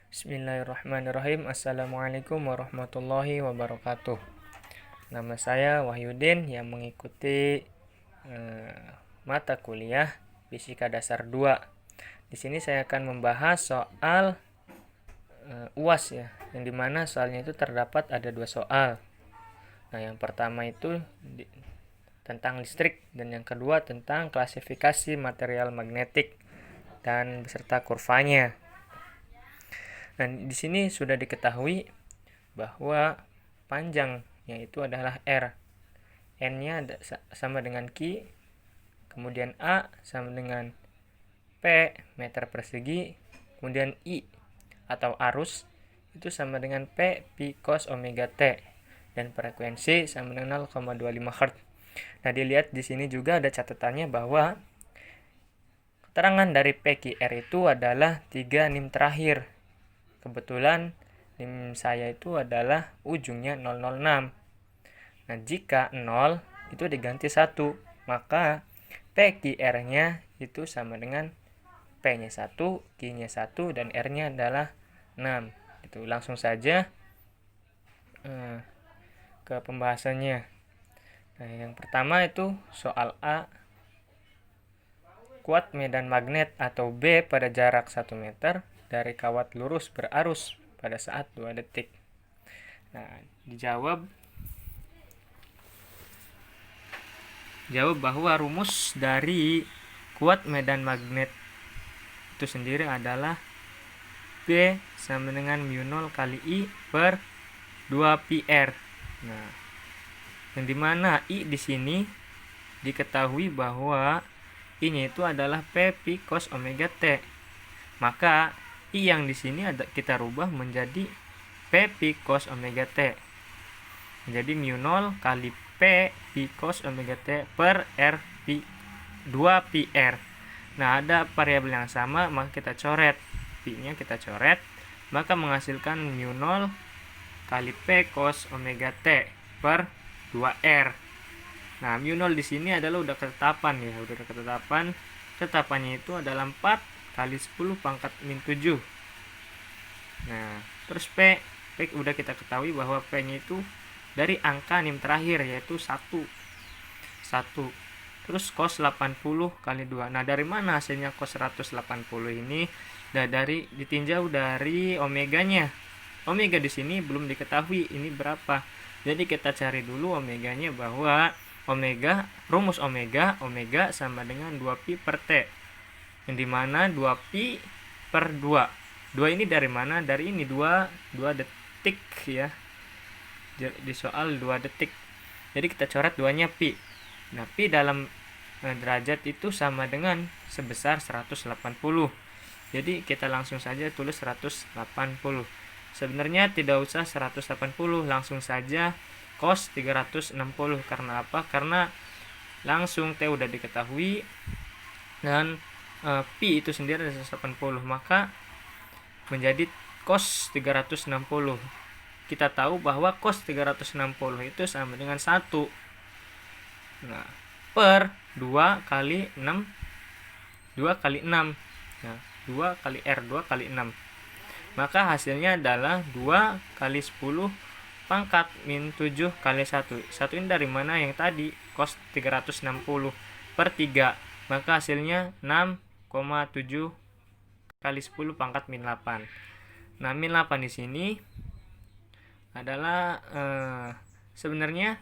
Bismillahirrahmanirrahim. Assalamualaikum warahmatullahi wabarakatuh. Nama saya Wahyudin yang mengikuti mata kuliah Fisika Dasar 2. Di sini saya akan membahas soal UAS ya, yang dimana soalnya itu terdapat ada 2 soal. Nah, yang pertama itu tentang listrik dan yang kedua tentang klasifikasi material magnetik dan beserta kurvanya. Nah, di sini sudah diketahui bahwa panjangnya itu adalah R. N-nya sama dengan Q, kemudian A sama dengan P meter persegi, kemudian I atau arus itu sama dengan P pi cos omega T, dan frekuensi sama dengan 0,25 Hz. Nah, dilihat di sini juga ada catatannya bahwa keterangan dari PQR itu adalah 3 nim terakhir. Kebetulan nim saya itu adalah ujungnya 006. Nah, jika 0 itu diganti 1, maka PQR-nya itu sama dengan P-nya 1, Q-nya 1, dan R-nya adalah 6. Itu langsung saja ke pembahasannya. Nah, yang pertama itu soal A. Kuat medan magnet atau B pada jarak 1 meter dari kawat lurus berarus pada saat 2 detik. Nah, dijawab bahwa rumus dari kuat medan magnet itu sendiri adalah B sama dengan mu0 kali I per 2 pi R. Nah, yang dimana I di sini diketahui bahwa I-nya itu adalah P pi cos omega T. Maka I yang di sini kita rubah menjadi P pi cos omega T. Jadi mu0 kali P pi cos omega T per R pi 2 pi R. Nah, ada variabel yang sama, maka kita coret. Pi-nya kita coret, maka menghasilkan mu0 kali P cos omega T per 2R. Nah, mu0 di sini adalah udah ketetapan ya, udah ketetapan. Ketetapannya itu adalah 4 kali 10 pangkat min 7. Nah, terus P udah kita ketahui bahwa P-nya itu dari angka nim terakhir yaitu 1. Terus cos 80 kali 2. Nah, dari mana hasilnya cos 180 ini? Nah, ditinjau dari omeganya. Omega di sini belum diketahui ini berapa. Jadi kita cari dulu omeganya, bahwa rumus omega sama dengan 2 pi per T. Yang dimana 2 pi per 2. 2 ini dari mana? Dari ini 2 detik ya. Di soal 2 detik. Jadi kita coret 2-nya pi. Nah, pi dalam derajat itu sama dengan sebesar 180. Jadi kita langsung saja tulis 180. Sebenarnya tidak usah 180, langsung saja cos 360. Karena apa? Karena langsung T udah diketahui dan pi itu sendiri 180, maka menjadi cos 360. Kita tahu bahwa cos 360 itu sama dengan 1. Nah, per 2 kali 6. 2 kali 6. Nah, 2 kali R, 2 kali 6. Maka hasilnya adalah 2 kali 10 pangkat min 7 kali 1. 1 ini dari mana? Yang tadi cos 360 per 3. Maka hasilnya 6,7 kali 10 pangkat min 8. Nah, min 8 di sini adalah sebenarnya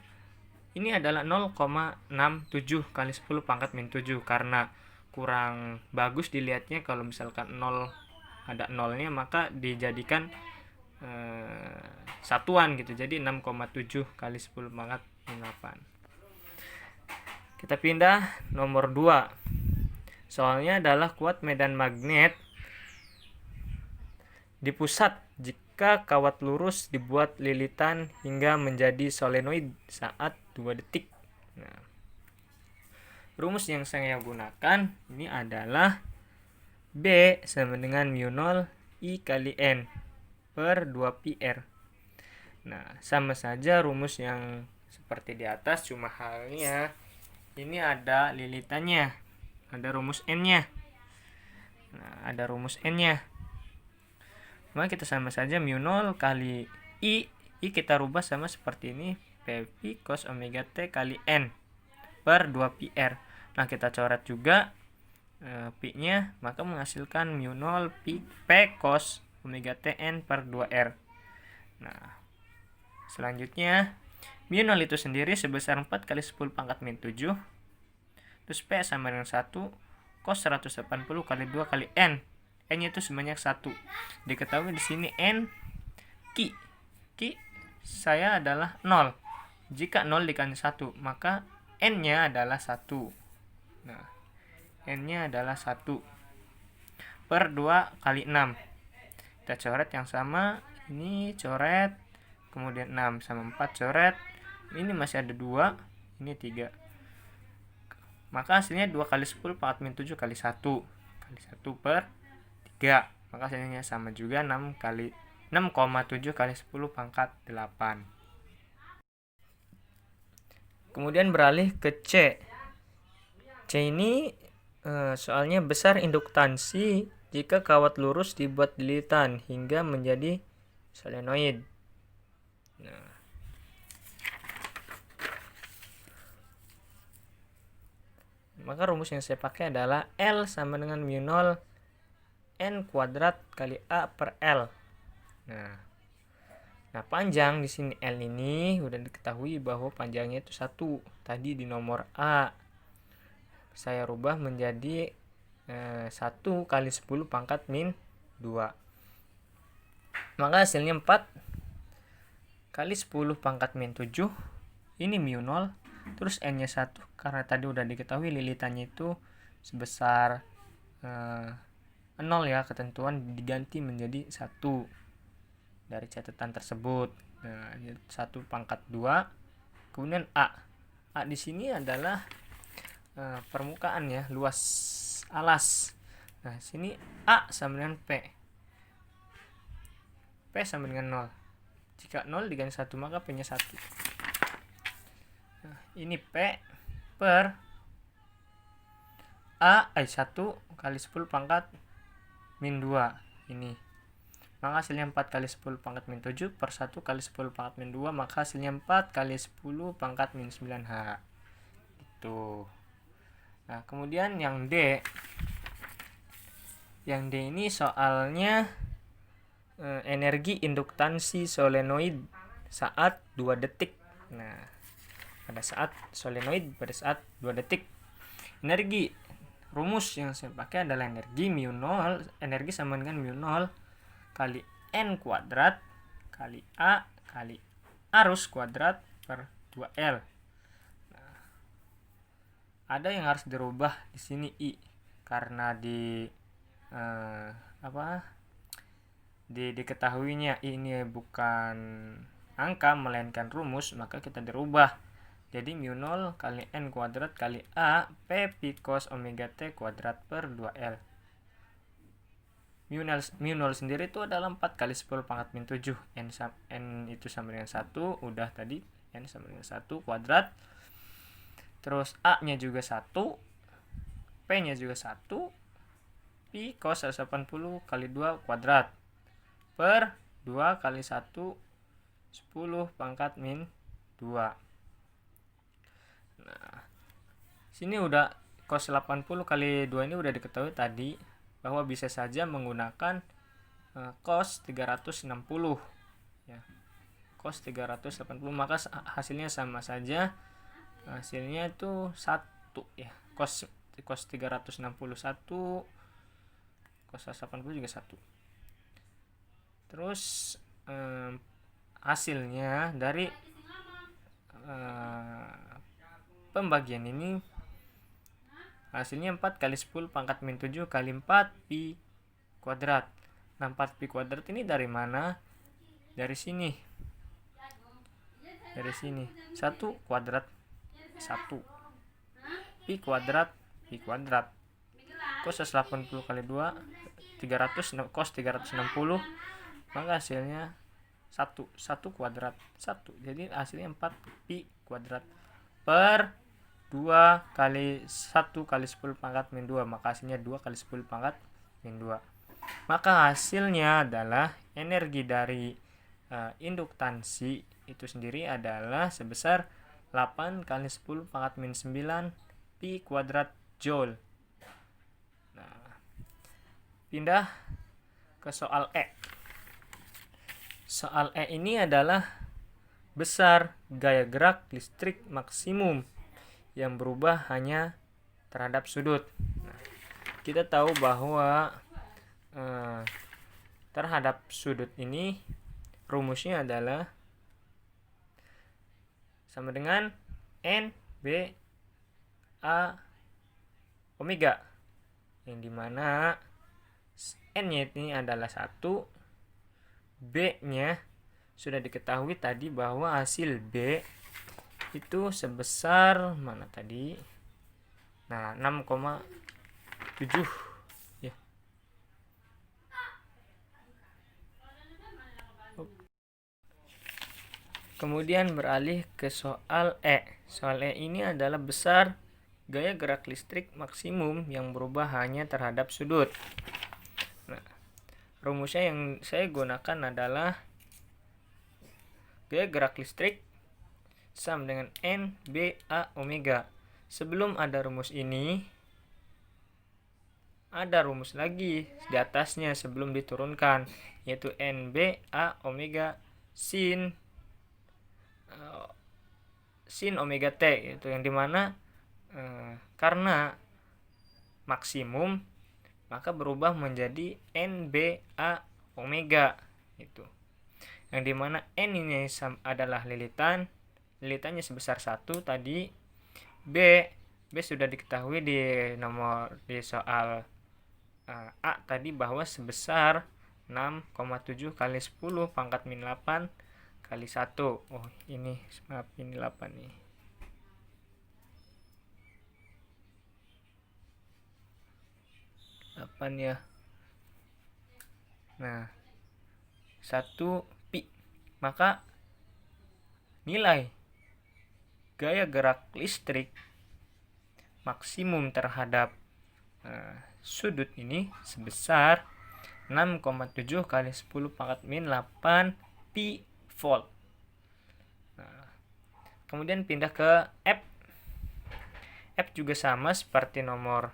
ini adalah 0,67 kali 10 pangkat min 7, karena kurang bagus dilihatnya kalau misalkan 0 ada nolnya, maka dijadikan satuan gitu. Jadi 6,7 kali 10 pangkat min 8. Kita pindah nomor 2. Soalnya adalah kuat medan magnet di pusat jika kawat lurus dibuat lilitan hingga menjadi solenoid saat 2 detik. Nah, rumus yang saya gunakan ini adalah B sama dengan mu0 I kali N per 2 pi R. Nah, sama saja rumus yang seperti di atas, cuma halnya ini ada lilitannya, ada rumus N-nya. Nah, ada rumus N-nya. Maka kita sama saja mu 0 kali I kita rubah sama seperti ini, P pi cos omega T kali N per 2 pi R. Nah, kita coret juga pi-nya, maka menghasilkan mu 0 pi P cos omega T N per 2R. Nah, selanjutnya mu 0 itu sendiri sebesar 4 kali 10 pangkat min 7. Terus P sama dengan 1 cos 180 kali 2 kali N. N-nya itu sebanyak 1. Diketahui di sini N Ki saya adalah 0. Jika 0 dikali 1, maka N-nya adalah 1. Nah, N-nya adalah 1 per 2 kali 6. Kita coret yang sama. Ini coret. Kemudian 6 sama 4 coret. Ini masih ada 2. Ini 3. Maka hasilnya 2 kali 10 pangkat min 7 kali 1. Kali 1 per 3. Maka hasilnya sama juga 6,7 kali 10 pangkat 8. Kemudian beralih ke C. C ini soalnya besar induktansi jika kawat lurus dibuat lilitan hingga menjadi solenoid. Nah, maka rumus yang saya pakai adalah L sama dengan mu 0 N kuadrat kali A per L. Nah, panjang di sini L ini udah diketahui bahwa panjangnya itu 1. Tadi di nomor A saya rubah menjadi 1 kali 10 pangkat min 2. Maka hasilnya 4 kali 10 pangkat min 7. Ini mu 0. Terus N-nya 1. Karena tadi udah diketahui lilitannya itu sebesar 0 ya, ketentuan diganti menjadi 1 dari catatan tersebut. Nah, 1 pangkat 2. Kemudian A di sini adalah permukaan ya, luas alas. Nah, sini A sama dengan P sama dengan 0. Jika 0 diganti 1, maka P nya 1. Nah, ini P per A 1 kali 10 pangkat min 2 ini. Maka hasilnya 4 kali 10 pangkat min 7 per 1 kali 10 pangkat min 2, maka hasilnya 4 kali 10 pangkat min 9H. Itu. Nah, kemudian yang D. Yang D ini soalnya energi induktansi solenoid saat 2 detik. Nah, pada saat solenoid pada saat 2 detik. Energi, rumus yang saya pakai adalah energi mu 0, energi sama dengan mu 0 kali N kuadrat kali A kali arus kuadrat per 2L. Nah, ada yang harus dirubah di sini I, karena diketahuinya I ini bukan angka melainkan rumus, maka kita dirubah. Jadi mu 0 kali N kuadrat kali A P pi cos omega T kuadrat per 2L. Mu 0 sendiri itu adalah 4 kali 10 pangkat min 7. N itu sama dengan 1. Udah tadi. N sama dengan 1 kuadrat. Terus A-nya juga 1. P-nya juga 1. Pi cos 180 kali 2 kuadrat. Per 2 kali 1. 10 pangkat min 2. Nah, sini udah cos 80 kali 2 ini udah diketahui tadi bahwa bisa saja menggunakan cos 360 ya. Cos 380, maka hasilnya sama saja. Hasilnya itu 1 ya. Cos 361 cos 80 juga 1. Terus hasilnya dari pembagian ini hasilnya 4 kali 10 pangkat min 7 kali 4 pi kuadrat. Nah, 4 pi kuadrat ini dari mana? Dari sini. Dari sini. 1 kuadrat 1. Pi kuadrat pi kuadrat. Cos 180 kali 2 300 cos 360. Maka hasilnya 1 kuadrat 1. Jadi hasilnya 4 pi kuadrat per 2 kali 1 kali 10 pangkat min 2. Maka hasilnya 2 kali 10 pangkat min 2. Maka hasilnya adalah energi dari induktansi itu sendiri adalah sebesar 8 kali 10 pangkat min 9 pi kuadrat joule. Nah, pindah ke soal E. Soal E ini adalah besar gaya gerak listrik maksimum yang berubah hanya terhadap sudut. Nah, kita tahu bahwa terhadap sudut ini rumusnya adalah sama dengan N B A omega, yang dimana N-nya ini adalah 1, B-nya sudah diketahui tadi bahwa hasil B itu sebesar mana tadi? Nah, 6,7 ya. Kemudian beralih ke soal E. Soal E ini adalah besar gaya gerak listrik maksimum yang berubah hanya terhadap sudut. Nah, rumusnya yang saya gunakan adalah gaya gerak listrik sama dengan NBA omega. Sebelum ada rumus ini, ada rumus lagi di atasnya sebelum diturunkan, yaitu NBA omega sin omega T, itu yang dimana karena maksimum maka berubah menjadi NBA omega, itu yang dimana N ini adalah lilitannya sebesar 1 tadi. B sudah diketahui di soal A tadi bahwa sebesar 6,7 kali 10 pangkat min 8 kali 1. Oh, ini maaf, ini 8 nih. Ya. Nah, 1 pi. Maka nilai gaya gerak listrik maksimum terhadap sudut ini sebesar 6,7 kali 10 pangkat min 8 pi volt. Nah, kemudian pindah ke F. F juga sama seperti nomor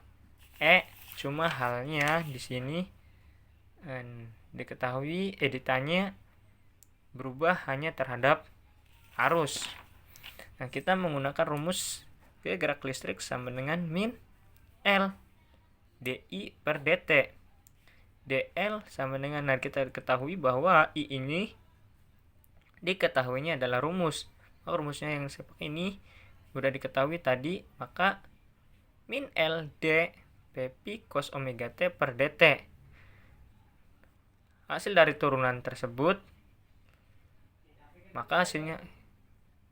E, cuma halnya di sini diketahui ditanya berubah hanya terhadap arus. Nah, kita menggunakan rumus gaya gerak listrik sama dengan min L dI per dt. dL sama dengan, nah kita ketahui bahwa I ini diketahuinya adalah rumus. Rumusnya yang saya pakai ini sudah diketahui tadi, maka min L d P pi cos omega T per dt. Hasil dari turunan tersebut, maka hasilnya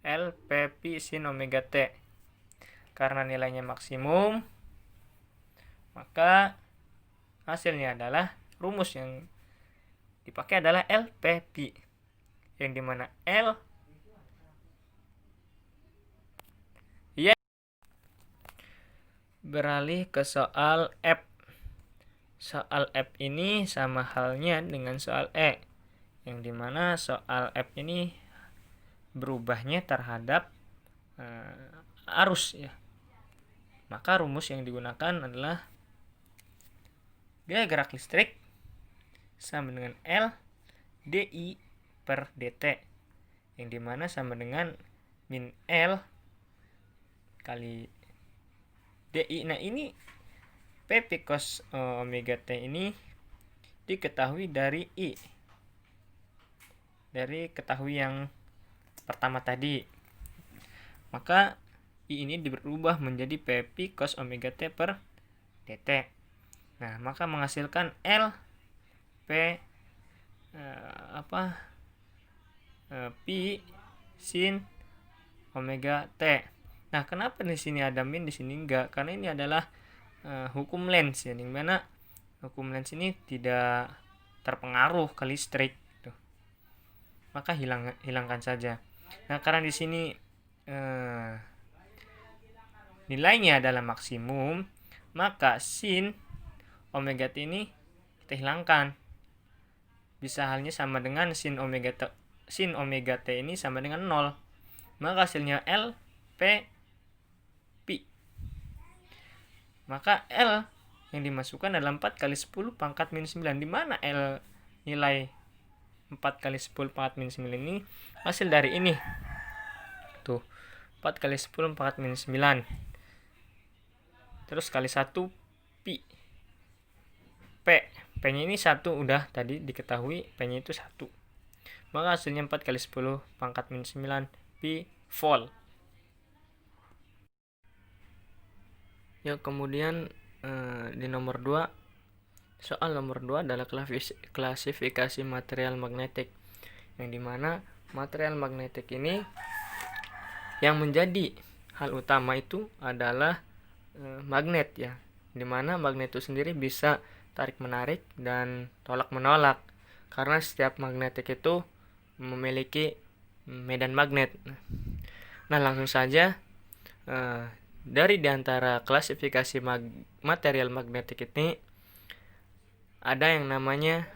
L P pi sin omega T. Karena nilainya maksimum, maka hasilnya adalah rumus yang dipakai adalah L P pi, yang dimana L ya. Beralih ke soal F. Soal F ini sama halnya dengan soal E, yang dimana soal F ini berubahnya terhadap arus ya. Maka rumus yang digunakan adalah gaya gerak listrik sama dengan L dI per dt, yang dimana sama dengan min L kali dI. Nah, ini P pi cos omega T ini diketahui dari I, dari ketahui yang pertama tadi. Maka I ini berubah menjadi P pi cos omega T per dt. Nah, maka menghasilkan L P pi sin omega T. Nah, kenapa di sini ada min, di sini enggak? Karena ini adalah hukum Lenz, ya, di mana hukum Lenz ini tidak terpengaruh ke listrik, gitu. Maka hilangkan saja. Nah, karena di sini nilainya adalah maksimum, maka sin omega T ini kita hilangkan. bisa halnya sama dengan sin omega T ini sama dengan 0. Maka hasilnya L, P, pi. Maka L yang dimasukkan adalah 4 kali 10 pangkat minus 9. Di mana L nilai 4 kali 10 pangkat minus 9 ini? Hasil dari ini. Tuh, 4 kali 10 pangkat minus 9. Terus kali 1 pi. P. P-nya ini 1 udah tadi diketahui, P-nya itu 1. Maka hasilnya 4 kali 10 pangkat minus 9 pi volt. Ya, kemudian di nomor 2, soal nomor 2 adalah klasifikasi material magnetik, yang dimana material magnetik ini yang menjadi hal utama itu adalah magnet, ya, dimana magnet itu sendiri bisa tarik menarik dan tolak menolak, karena setiap magnetik itu memiliki medan magnet. Nah, langsung saja dari diantara klasifikasi material magnetik ini ada yang namanya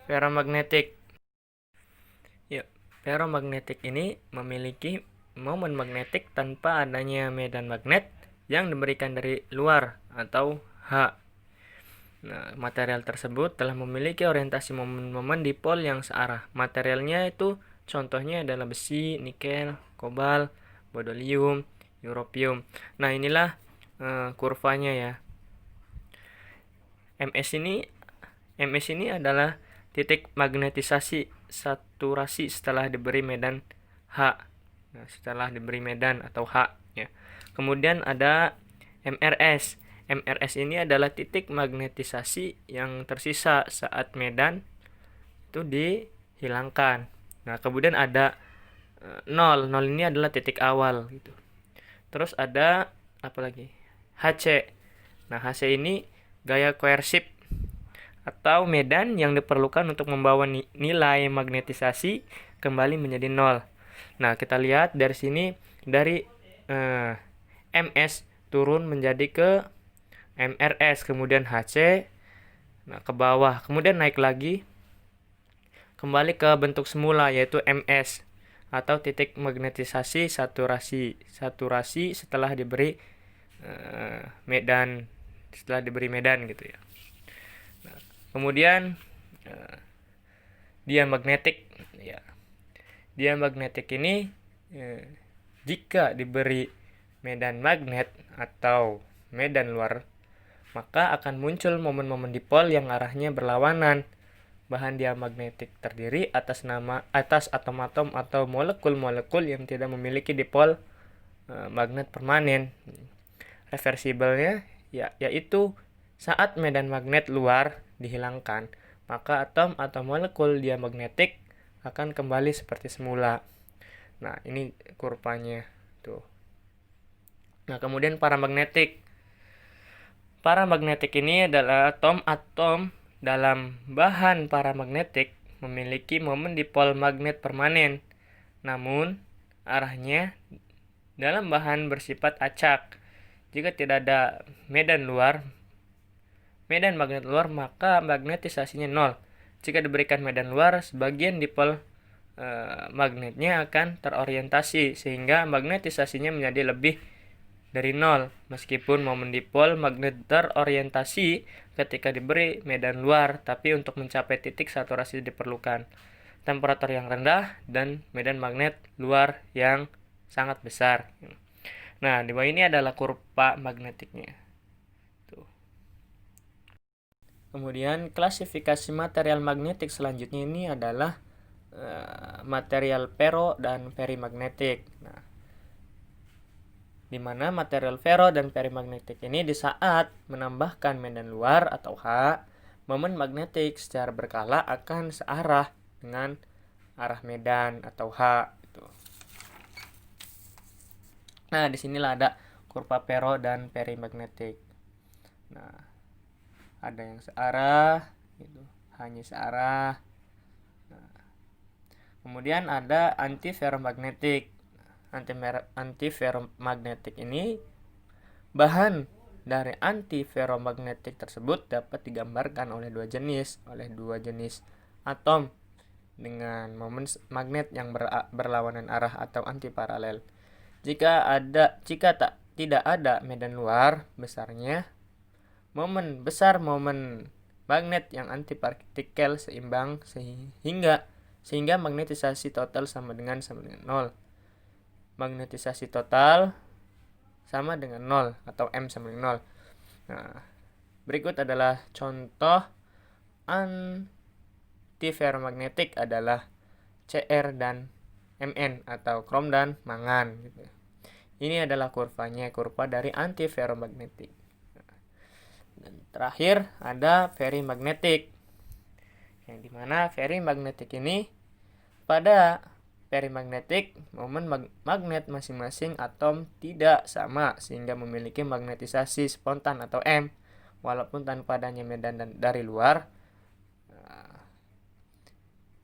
ferromagnetik. Ya, ferromagnetik ini memiliki momen magnetik tanpa adanya medan magnet yang diberikan dari luar atau H. Nah, material tersebut telah memiliki orientasi momen-momen dipol yang searah. Materialnya itu contohnya adalah besi, nikel, kobalt, bodolium, europium. Nah, inilah kurvanya, ya. MS ini adalah titik magnetisasi saturasi setelah diberi medan H. Nah, setelah diberi medan atau H, ya. Kemudian ada MRS. MRS ini adalah titik magnetisasi yang tersisa saat medan itu dihilangkan. Nah, kemudian ada 0. 0 ini adalah titik awal gitu. Terus ada apa lagi? HC. Nah, HC ini gaya koersif atau medan yang diperlukan untuk membawa nilai magnetisasi kembali menjadi 0. Nah, kita lihat dari sini, dari MS turun menjadi ke MRS, kemudian HC, nah ke bawah, kemudian naik lagi kembali ke bentuk semula, yaitu MS atau titik magnetisasi saturasi setelah diberi medan gitu, ya. Nah, kemudian diamagnetik, ya. Diamagnetik ini jika diberi medan magnet atau medan luar, maka akan muncul momen-momen dipol yang arahnya berlawanan. Bahan diamagnetik terdiri atas atom-atom atau molekul-molekul yang tidak memiliki dipol magnet permanen. Reversibelnya yaitu saat medan magnet luar dihilangkan, maka atom atau molekul diamagnetik akan kembali seperti semula. Nah, ini kurvanya tuh. Nah, kemudian paramagnetik. Paramagnetik ini adalah atom-atom dalam bahan paramagnetik memiliki momen dipol magnet permanen, namun arahnya dalam bahan bersifat acak. Jika tidak ada medan magnet luar, maka magnetisasinya 0. Jika diberikan medan luar, sebagian dipol magnetnya akan terorientasi sehingga magnetisasinya menjadi lebih dari 0, meskipun momen dipol magnet terorientasi ketika diberi medan luar, tapi untuk mencapai titik saturasi diperlukan temperatur yang rendah dan medan magnet luar yang sangat besar. Nah, di bawah ini adalah kurva magnetiknya. Tuh. Kemudian klasifikasi material magnetik selanjutnya ini adalah material ferro dan perimagnetik. Nah, di mana material ferro dan perimagnetik ini di saat menambahkan medan luar atau H, momen magnetik secara berkala akan searah dengan arah medan atau H gitu. Nah, disinilah ada kurva ferro dan perimagnetik. Nah, ada yang searah gitu, hanya searah. Nah, kemudian ada antiferromagnetik. Antiferromagnetik ini, bahan dari antiferromagnetik tersebut dapat digambarkan oleh dua jenis atom dengan momen magnet yang berlawanan arah atau antiparalel. Jika tidak ada medan luar besarnya, momen magnet yang antipartikel seimbang sehingga magnetisasi total sama dengan 0. Magnetisasi total sama dengan 0 atau M sama dengan 0. Nah, berikut adalah contoh antiferromagnetik adalah Cr dan Mn atau krom dan mangan gitu. Ini adalah kurva dari antiferromagnetik. Dan terakhir ada ferrimagnetik, yang dimana ferrimagnetik ini pada ferrimagnetik momen magnet masing-masing atom tidak sama sehingga memiliki magnetisasi spontan atau M walaupun tanpa adanya medan dari luar.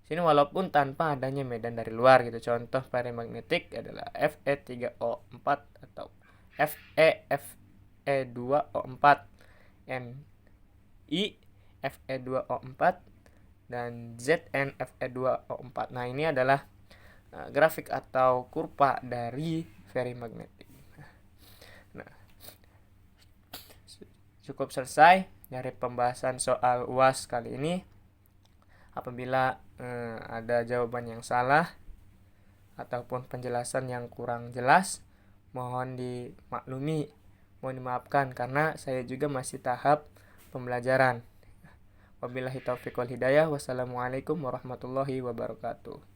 Sini walaupun tanpa adanya medan dari luar gitu. Contoh ferrimagnetik adalah Fe3O4 atau Fe2O4, Mi Fe2O4 dan Zn Fe2O4. Nah, ini adalah grafik atau kurva dari ferrimagnetik. Nah, cukup selesai dari pembahasan soal UAS kali ini. Apabila ada jawaban yang salah ataupun penjelasan yang kurang jelas, mohon dimaklumi, mohon dimaafkan karena saya juga masih tahap pembelajaran. Wabillahi taufiq wal hidayah. Wassalamualaikum warahmatullahi wabarakatuh.